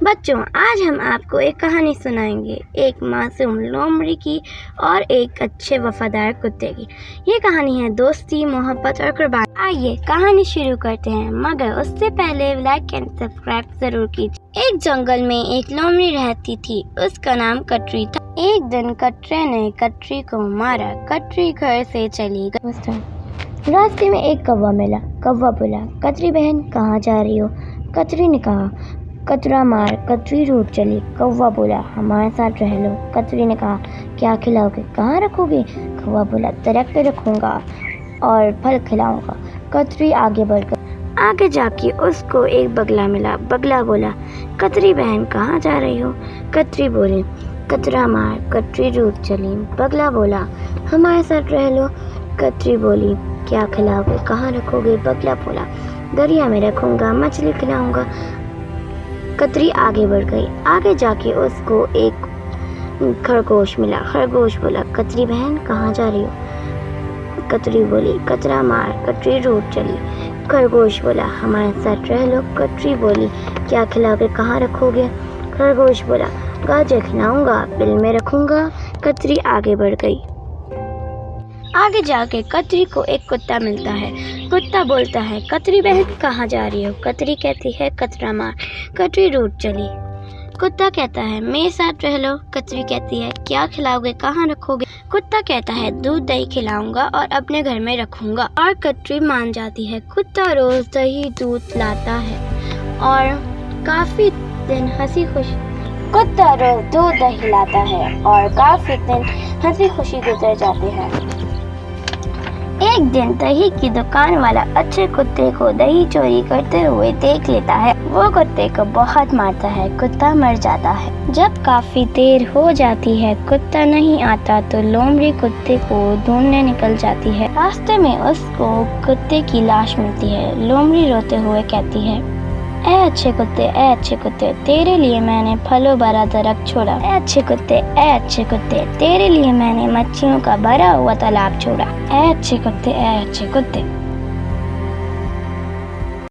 बच्चों, आज हम आपको एक कहानी सुनाएंगे, एक मासूम लोमड़ी की और एक अच्छे वफादार कुत्ते की। ये कहानी है दोस्ती, मोहब्बत और कुर्बानी। आइए कहानी शुरू करते हैं, मगर उससे पहले लाइक एंड सब्सक्राइब जरूर कीजिए। एक जंगल में एक लोमड़ी रहती थी, उसका नाम कटरी था। एक दिन कटरे ने कटरी को मारा। कटरी घर से चली गई। रास्ते में एक कौवा मिला। कौवा बोला, कटरी बहन कहाँ जा रही हो? कटरी ने कहा, कतरा मार। कटरी रूठ चली। कौवा बोला, हमारे साथ रह लो। कटरी ने कहा, क्या खिलाओगे? कहाँ रखोगे? कौवा बोला, दरख्त पे रखूंगा और फल खिलाऊंगा। कटरी आगे बढ़ गई। आगे जाके उसको एक बगला मिला। बगला बोला, कटरी बहन कहाँ जा रही हो? कटरी बोली, कतरा मार। कटरी रूठ चली। बगला बोला, हमारे साथ रह लो। कटरी बोली, क्या खिलाओगे? कहाँ रखोगे? बगला बोला, दरिया में रखूंगा, मछली खिलाऊंगा। कतरी आगे बढ़ गई। आगे जाके उसको एक खरगोश मिला। खरगोश बोला, कतरी बहन कहाँ जा रही हो? कतरी बोली, कतरा मार। कतरी रूठ चली। खरगोश बोला, हमारे साथ रह लो। कतरी बोली, क्या खिलाओगे? कहाँ रखोगे? खरगोश बोला, गाजर खिलाऊंगा, बिल में रखूंगा। कतरी आगे बढ़ गई। आगे जाके कतरी को एक कुत्ता मिलता है। कुत्ता बोलता है, कतरी बहन कहाँ जा रही हो? कतरी कहती है, कतरा मार। कतरी रूठ चली। कुत्ता कहता है, मेरे साथ रह लो। कतरी कहती है, क्या खिलाओगे? कहाँ रखोगे? कुत्ता कहता है, दूध दही खिलाऊंगा और अपने घर में रखूंगा। और कतरी मान जाती है। कुत्ता रोज दही दूध लाता है और काफी दिन हंसी खुशी गुजर जाते हैं। एक दिन दही की दुकान वाला अच्छे कुत्ते को दही चोरी करते हुए देख लेता है। वो कुत्ते को बहुत मारता है। कुत्ता मर जाता है। जब काफी देर हो जाती है, कुत्ता नहीं आता तो लोमड़ी कुत्ते को ढूंढने निकल जाती है। रास्ते में उसको कुत्ते की लाश मिलती है। लोमड़ी रोते हुए कहती है, ए अच्छे कुत्ते, तेरे लिए मैंने फलों भरा दरख्त छोड़ा। ए अच्छे कुत्ते, तेरे लिए मैंने मच्छियों का भरा हुआ तालाब छोड़ा। ए अच्छे कुत्ते।